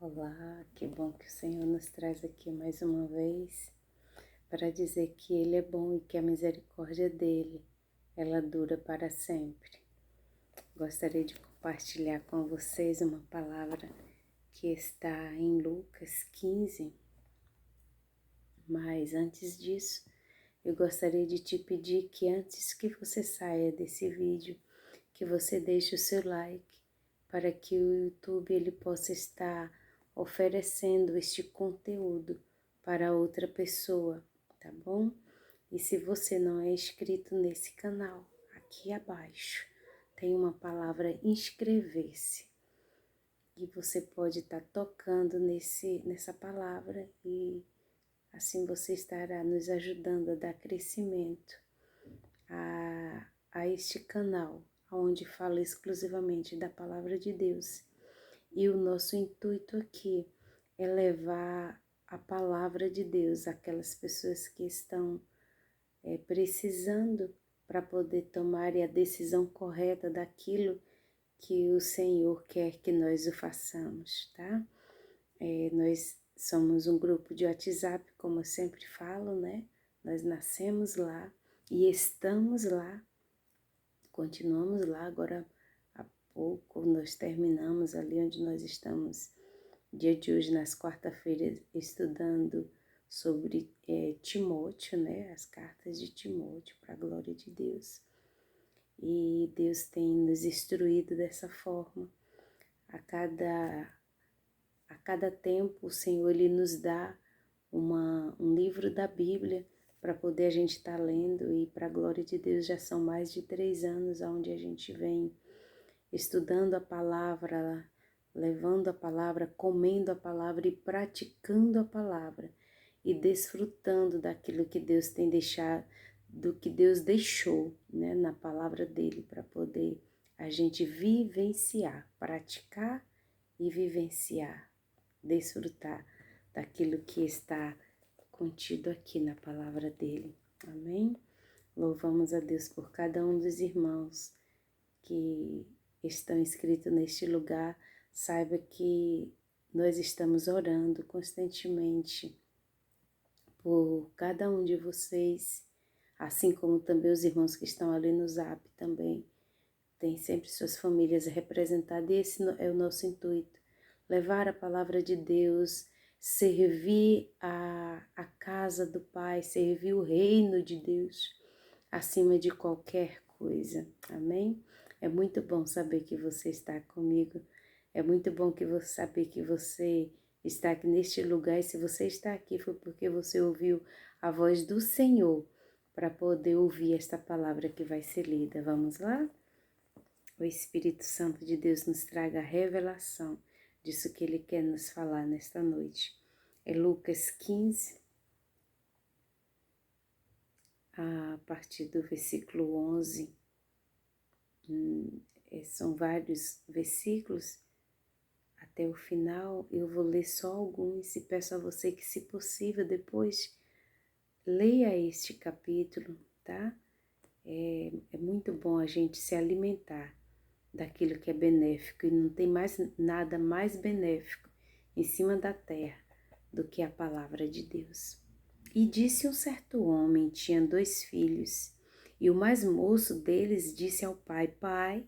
Olá, que bom que o Senhor nos traz aqui mais uma vez para dizer que Ele é bom e que a misericórdia dele, ela dura para sempre. Gostaria de compartilhar com vocês uma palavra que está em Lucas 15, mas antes disso, eu gostaria de te pedir que antes que você saia desse vídeo, que você deixe o seu like para que o YouTube ele possa estar oferecendo este conteúdo para outra pessoa, tá bom? E se você não é inscrito nesse canal, aqui abaixo tem uma palavra inscrever-se. E você pode estar tocando nessa palavra e assim você estará nos ajudando a dar crescimento a este canal, onde fala exclusivamente da palavra de Deus. E o nosso intuito aqui é levar a palavra de Deus àquelas pessoas que estão precisando para poder tomar a decisão correta daquilo que o Senhor quer que nós o façamos, tá? Nós somos um grupo de WhatsApp, como eu sempre falo, né? Nós nascemos lá e estamos lá, continuamos lá. Agora há pouco nós terminamos ali onde nós estamos, dia de hoje, nas quarta-feiras, estudando sobre Timóteo, né? As cartas de Timóteo, para a glória de Deus. E Deus tem nos instruído dessa forma. A cada tempo o Senhor ele nos dá um livro da Bíblia para poder a gente estar lendo, e para a glória de Deus já são mais de 3 anos onde a gente vem estudando a palavra, levando a palavra, comendo a palavra e praticando a palavra e desfrutando daquilo que Deus tem deixado, do que Deus deixou, né, na palavra dele, para poder a gente vivenciar, praticar e vivenciar, desfrutar daquilo que está contido aqui na palavra dele. Amém? Louvamos a Deus por cada um dos irmãos que estão inscritos neste lugar. Saiba que nós estamos orando constantemente por cada um de vocês, assim como também os irmãos que estão ali no Zap também. Tem sempre suas famílias representadas, e esse é o nosso intuito: levar a palavra de Deus, servir a casa do Pai, servir o reino de Deus acima de qualquer coisa. Amém? É muito bom saber que você está comigo. É muito bom saber que você está aqui neste lugar. E se você está aqui foi porque você ouviu a voz do Senhor para poder ouvir esta palavra que vai ser lida. Vamos lá? O Espírito Santo de Deus nos traga a revelação disso que Ele quer nos falar nesta noite. É Lucas 15, a partir do versículo 11. São vários versículos até o final. Eu vou ler só alguns e peço a você que, se possível, depois leia este capítulo, tá? É muito bom a gente se alimentar daquilo que é benéfico, e não tem mais nada mais benéfico em cima da terra do que a palavra de Deus. E disse um certo homem, tinha 2 filhos, e o mais moço deles disse ao pai: Pai,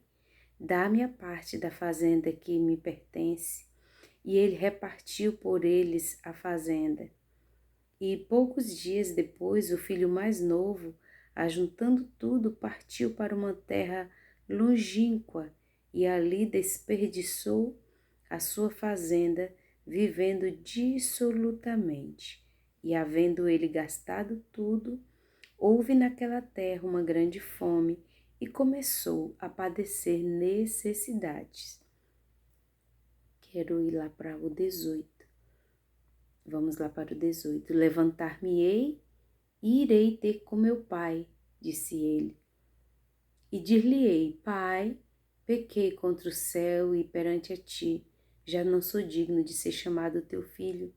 dá-me a parte da fazenda que me pertence. E ele repartiu por eles a fazenda. E poucos dias depois, o filho mais novo, ajuntando tudo, partiu para uma terra longínqua e ali desperdiçou a sua fazenda, vivendo dissolutamente. E havendo ele gastado tudo, houve naquela terra uma grande fome e começou a padecer necessidades. Quero ir lá para o 18. Vamos lá para o 18. Levantar-me-ei e irei ter com meu pai, disse ele. E dir-lhe-ei: Pai, pequei contra o céu e perante a ti, já não sou digno de ser chamado teu filho.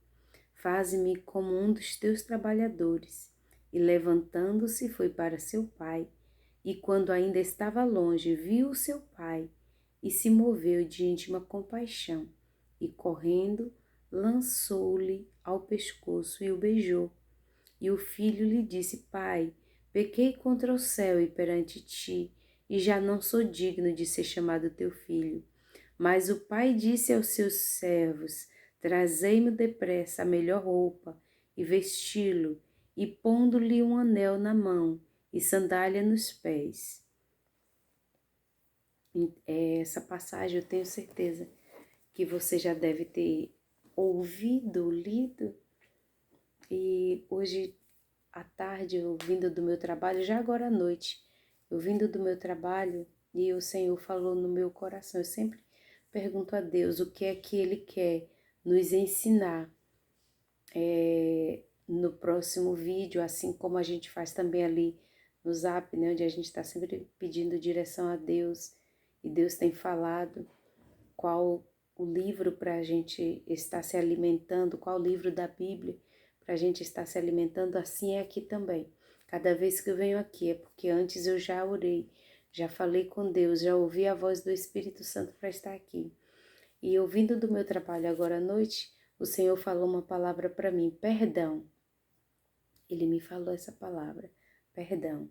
Faze-me como um dos teus trabalhadores. E levantando-se foi para seu pai, e quando ainda estava longe, viu o seu pai, e se moveu de íntima compaixão, e correndo, lançou-lhe ao pescoço e o beijou. E o filho lhe disse: Pai, pequei contra o céu e perante ti, e já não sou digno de ser chamado teu filho. Mas o pai disse aos seus servos: Trazei-me depressa a melhor roupa, e vesti-lo, e pondo-lhe um anel na mão, e sandália nos pés. Essa passagem eu tenho certeza que você já deve ter ouvido, lido, e hoje à tarde, eu vindo do meu trabalho, já agora à noite, eu vindo do meu trabalho e o Senhor falou no meu coração. Eu sempre pergunto a Deus o que é que Ele quer nos ensinar no próximo vídeo, assim como a gente faz também ali no Zap, né, onde a gente está sempre pedindo direção a Deus e Deus tem falado qual o livro para a gente estar se alimentando, qual livro da Bíblia para a gente estar se alimentando, assim é aqui também. Cada vez que eu venho aqui é porque antes eu já orei, já falei com Deus, já ouvi a voz do Espírito Santo para estar aqui. E ouvindo do meu trabalho agora à noite, o Senhor falou uma palavra para mim, perdão. Ele me falou essa palavra, perdão.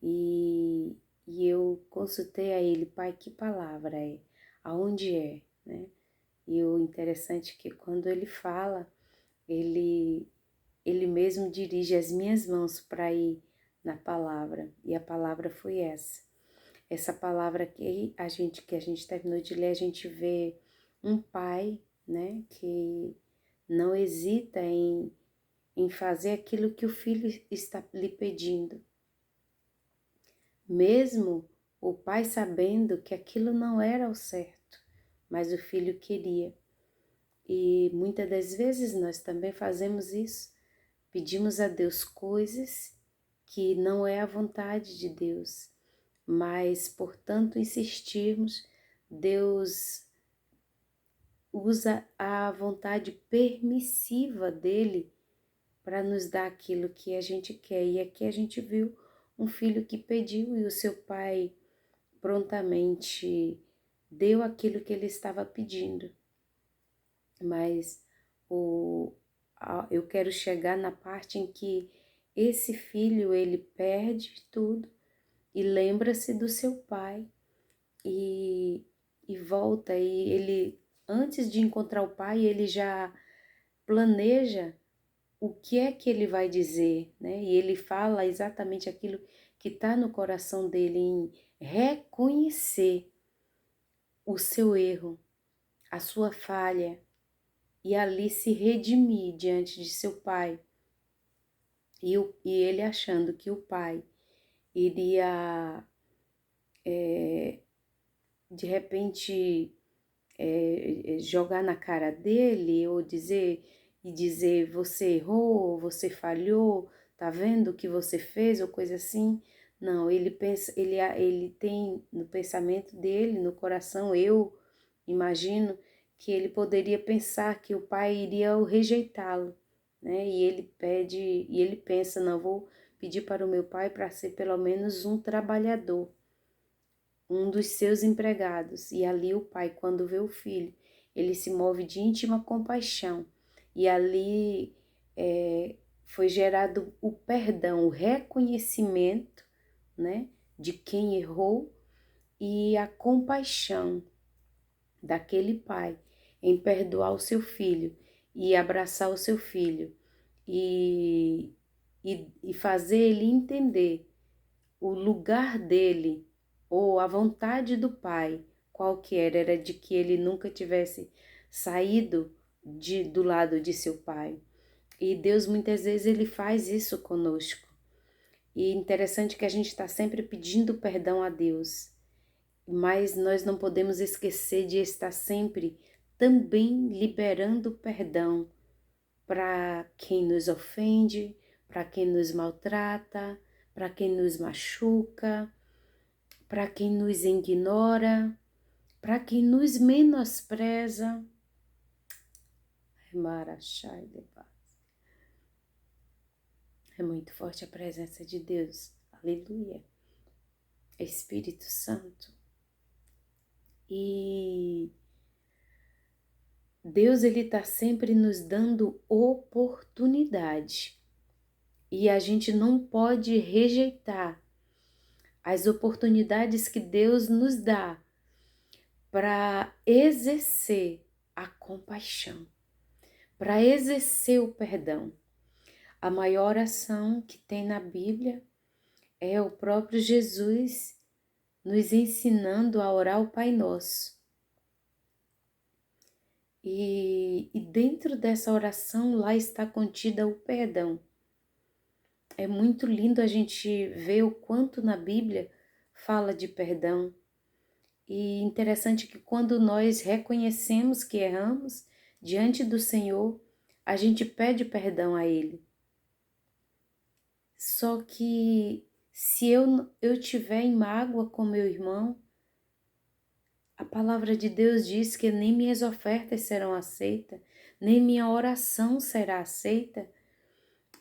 E, e eu consultei a ele, Pai, que palavra é? Aonde é? Né? E o interessante é que quando ele fala, ele mesmo dirige as minhas mãos para ir na palavra. E a palavra foi essa. Essa palavra que a gente terminou de ler, a gente vê um pai, né, que não hesita em fazer aquilo que o filho está lhe pedindo. Mesmo o pai sabendo que aquilo não era o certo, mas o filho queria. E muitas das vezes nós também fazemos isso, pedimos a Deus coisas que não é a vontade de Deus, mas por tanto insistirmos, Deus usa a vontade permissiva dele para nos dar aquilo que a gente quer. E aqui a gente viu um filho que pediu e o seu pai prontamente deu aquilo que ele estava pedindo. Mas eu quero chegar na parte em que esse filho, ele perde tudo e lembra-se do seu pai e volta. E ele, antes de encontrar o pai, ele já planeja o que é que ele vai dizer, né? E ele fala exatamente aquilo que está no coração dele, em reconhecer o seu erro, a sua falha, e ali se redimir diante de seu pai. E ele achando que o pai iria, de repente, jogar na cara dele ou dizer você errou, você falhou, tá vendo o que você fez ou coisa assim. Não, ele pensa, ele tem no pensamento dele, no coração, eu imagino que ele poderia pensar que o pai iria rejeitá-lo, né? E ele pensa, não, vou pedir para o meu pai para ser pelo menos um trabalhador, um dos seus empregados. E ali o pai, quando vê o filho, ele se move de íntima compaixão. E ali foi gerado o perdão, o reconhecimento, né, de quem errou e a compaixão daquele pai em perdoar o seu filho e abraçar o seu filho e, e fazer ele entender o lugar dele ou a vontade do pai, qual que era de que ele nunca tivesse saído do lado de seu pai. E Deus muitas vezes ele faz isso conosco. E interessante que a gente está sempre pedindo perdão a Deus, mas nós não podemos esquecer de estar sempre também liberando perdão para quem nos ofende, para quem nos maltrata, para quem nos machuca, para quem nos ignora, para quem nos menospreza. É muito forte a presença de Deus. Aleluia. Espírito Santo. E Deus, Ele está sempre nos dando oportunidade. E a gente não pode rejeitar as oportunidades que Deus nos dá para exercer a compaixão, para exercer o perdão. A maior oração que tem na Bíblia é o próprio Jesus nos ensinando a orar o Pai Nosso. E dentro dessa oração lá está contida o perdão. É muito lindo a gente ver o quanto na Bíblia fala de perdão. E interessante que quando nós reconhecemos que erramos diante do Senhor, a gente pede perdão a Ele. Só que se eu tiver em mágoa com meu irmão, a palavra de Deus diz que nem minhas ofertas serão aceitas, nem minha oração será aceita.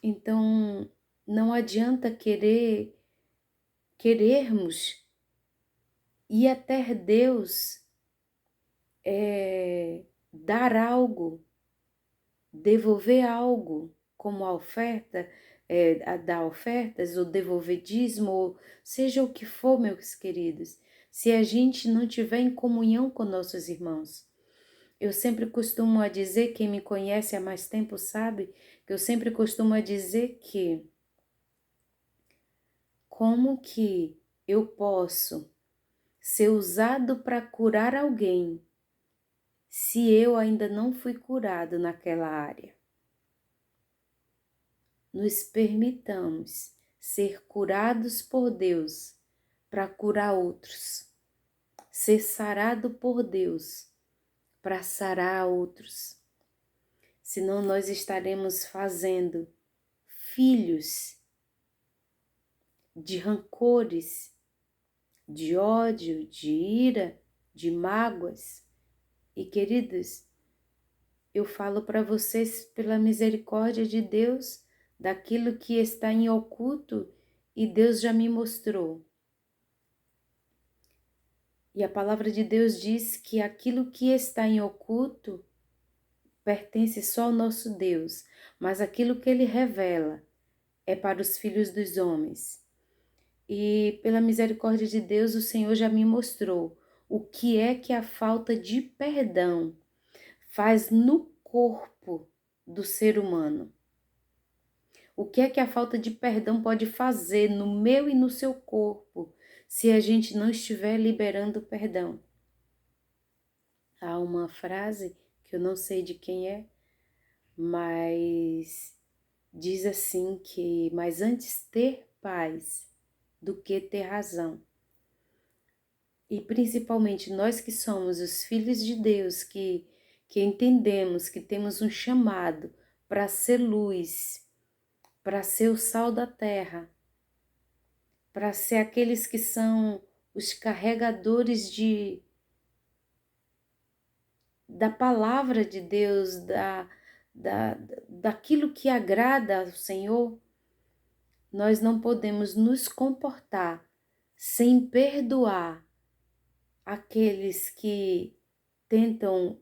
Então, não adianta querermos ir até Deus, dar algo, devolver algo, como a oferta, dar ofertas, ou devolver dízimo, ou seja o que for, meus queridos, se a gente não tiver em comunhão com nossos irmãos. Eu sempre costumo a dizer, quem me conhece há mais tempo sabe, que eu sempre costumo a dizer que como que eu posso ser usado para curar alguém se eu ainda não fui curado naquela área? Nos permitamos ser curados por Deus para curar outros, ser sarado por Deus para sarar outros. Senão nós estaremos fazendo filhos de rancores, de ódio, de ira, de mágoas. E queridos, eu falo para vocês pela misericórdia de Deus, daquilo que está em oculto e Deus já me mostrou. E a palavra de Deus diz que aquilo que está em oculto pertence só ao nosso Deus, mas aquilo que Ele revela é para os filhos dos homens. E pela misericórdia de Deus, o Senhor já me mostrou o que é que a falta de perdão faz no corpo do ser humano. O que é que a falta de perdão pode fazer no meu e no seu corpo se a gente não estiver liberando perdão? Há uma frase que eu não sei de quem é, mas diz assim que, mas antes ter paz do que ter razão. E principalmente nós que somos os filhos de Deus, que entendemos que temos um chamado para ser luz, para ser o sal da terra, para ser aqueles que são os carregadores da palavra de Deus, daquilo que agrada ao Senhor, nós não podemos nos comportar sem perdoar aqueles que tentam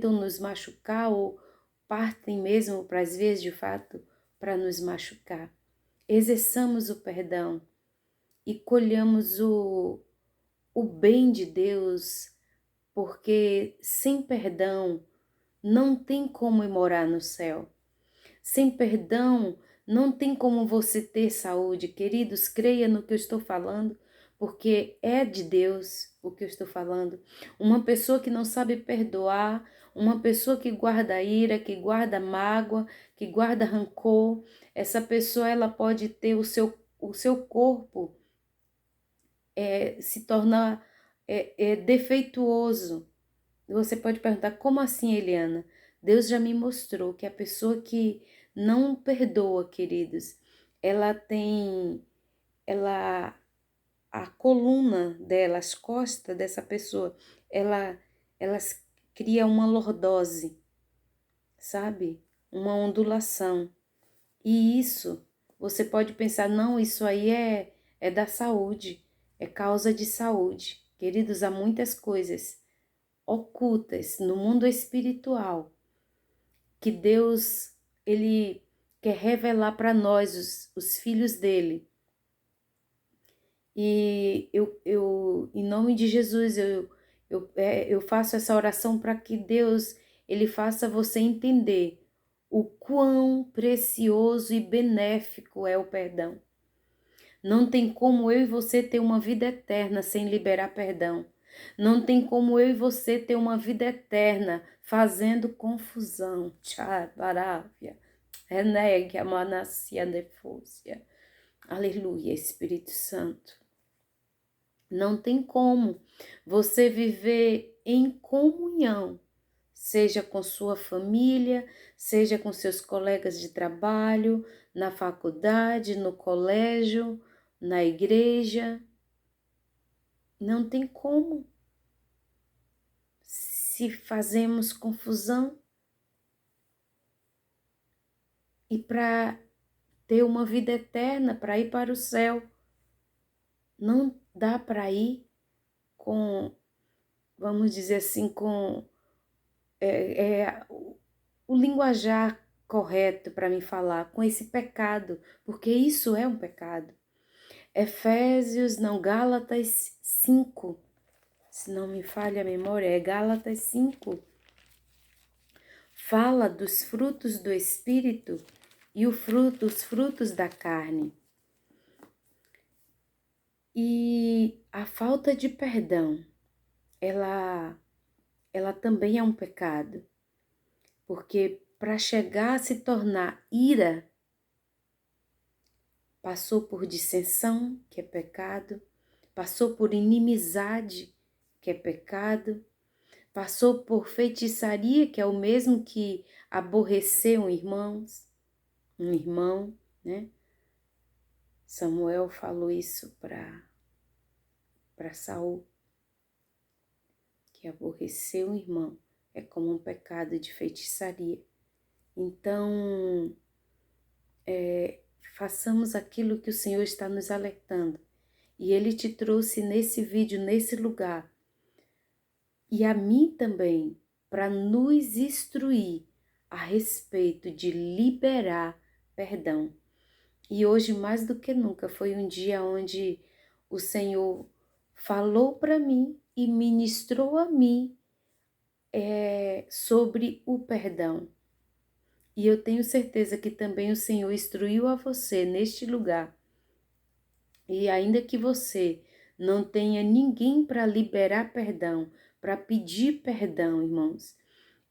nos machucar ou partem mesmo para as vias de fato para nos machucar. Exerçamos o perdão e colhamos o bem de Deus, porque sem perdão não tem como ir morar no céu. Sem perdão não tem como você ter saúde. Queridos, creia no que eu estou falando, porque é de Deus o que eu estou falando. Uma pessoa que não sabe perdoar, uma pessoa que guarda ira, que guarda mágoa, que guarda rancor, essa pessoa ela pode ter o seu corpo se tornar defeituoso. Você pode perguntar, como assim, Eliana? Deus já me mostrou que a pessoa que não perdoa, queridos, ela, a coluna dela, as costas dessa pessoa, elas cria uma lordose, sabe? Uma ondulação. E isso, você pode pensar, não, isso aí é da saúde, é causa de saúde. Queridos, há muitas coisas ocultas no mundo espiritual, que Deus, Ele quer revelar para nós, os filhos dele. E em nome de Jesus, eu faço essa oração para que Deus, Ele faça você entender o quão precioso e benéfico é o perdão. Não tem como eu e você ter uma vida eterna sem liberar perdão. Não tem como eu e você ter uma vida eterna fazendo confusão. Tchá, barávia. Renegue a manacia defúcia. Aleluia, Espírito Santo. Não tem como você viver em comunhão, seja com sua família, seja com seus colegas de trabalho, na faculdade, no colégio, na igreja. Não tem como. Se fazemos confusão e para ter uma vida eterna, para ir para o céu, não dá para ir com, vamos dizer assim, com o linguajar correto para me falar, com esse pecado, porque isso é um pecado. Efésios, não, Gálatas 5, se não me falha a memória, é Gálatas 5, fala dos frutos do Espírito e os frutos da carne. E a falta de perdão, ela também é um pecado, porque para chegar a se tornar ira, passou por dissensão, que é pecado, passou por inimizade, que é pecado, passou por feitiçaria, que é o mesmo que aborrecer um irmão, né? Samuel falou isso para Saul, que aborrecer um irmão é como um pecado de feitiçaria. Então, façamos aquilo que o Senhor está nos alertando. E Ele te trouxe nesse vídeo, nesse lugar, e a mim também, para nos instruir a respeito de liberar perdão. E hoje, mais do que nunca, foi um dia onde o Senhor falou para mim e ministrou a mim sobre o perdão. E eu tenho certeza que também o Senhor instruiu a você neste lugar. E ainda que você não tenha ninguém para liberar perdão, para pedir perdão, irmãos,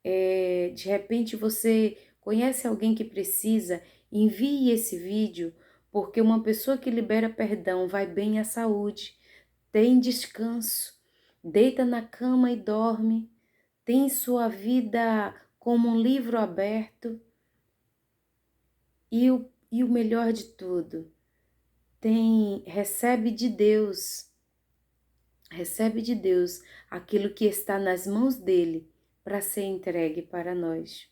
de repente você conhece alguém que precisa, envie esse vídeo, porque uma pessoa que libera perdão vai bem à saúde, tem descanso, deita na cama e dorme, tem sua vida como um livro aberto. E o melhor de tudo, recebe de Deus aquilo que está nas mãos dele para ser entregue para nós.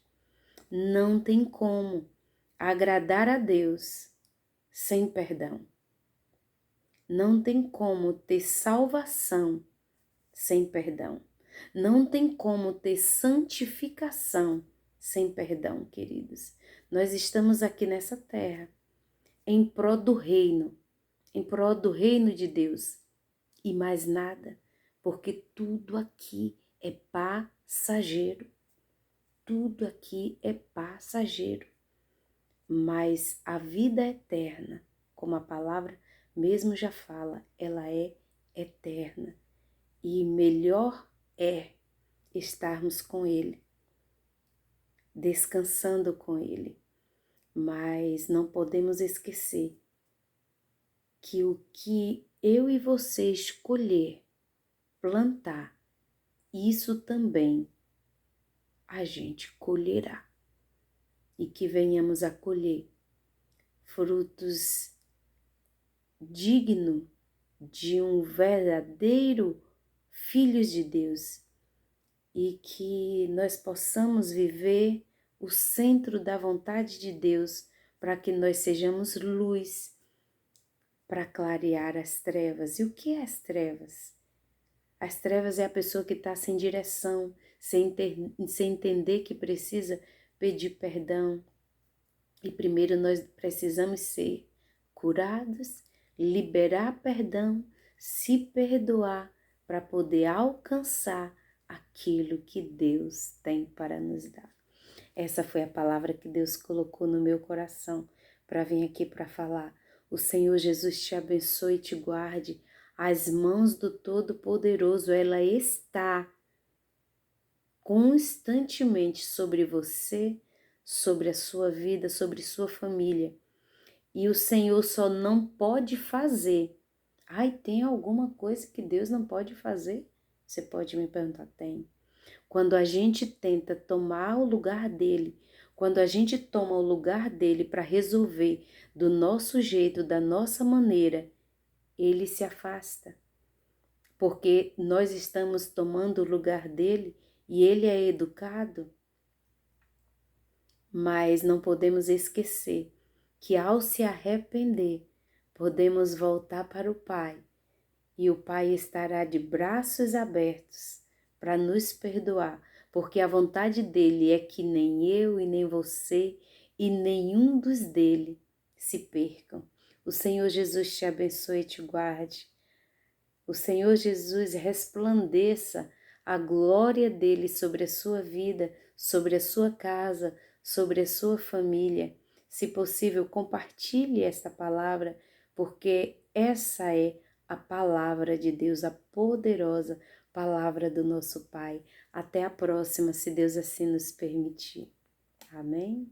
Não tem como agradar a Deus sem perdão. Não tem como ter salvação sem perdão. Não tem como ter santificação sem perdão, queridos. Nós estamos aqui nessa terra em prol do reino de Deus e mais nada, porque tudo aqui é passageiro. Tudo aqui é passageiro, mas a vida eterna, como a palavra mesmo já fala, ela é eterna e melhor é estarmos com Ele, descansando com Ele, mas não podemos esquecer que o que eu e você escolher plantar, isso também a gente colherá. E que venhamos a colher frutos dignos de um verdadeiro filho de Deus. E que nós possamos viver o centro da vontade de Deus para que nós sejamos luz para clarear as trevas. E o que é as trevas? As trevas é a pessoa que está sem direção, sem entender que precisa pedir perdão. E primeiro nós precisamos ser curados, liberar perdão, se perdoar para poder alcançar aquilo que Deus tem para nos dar. Essa foi a palavra que Deus colocou no meu coração para vir aqui para falar. O Senhor Jesus te abençoe e te guarde. As mãos do Todo-Poderoso, ela está constantemente sobre você, sobre a sua vida, sobre sua família. E o Senhor só não pode fazer. Ai, tem alguma coisa que Deus não pode fazer? Você pode me perguntar, tem. Quando a gente tenta tomar o lugar dele, quando a gente toma o lugar dele para resolver do nosso jeito, da nossa maneira, ele se afasta. Porque nós estamos tomando o lugar dele e ele é educado. Mas não podemos esquecer que ao se arrepender, podemos voltar para o Pai e o Pai estará de braços abertos para nos perdoar, porque a vontade dele é que nem eu e nem você e nenhum dos dele se percam. O Senhor Jesus te abençoe e te guarde. O Senhor Jesus resplandeça a glória dele sobre a sua vida, sobre a sua casa, sobre a sua família. Se possível, compartilhe esta palavra, porque essa é a palavra de Deus, a poderosa palavra do nosso Pai. Até a próxima, se Deus assim nos permitir. Amém?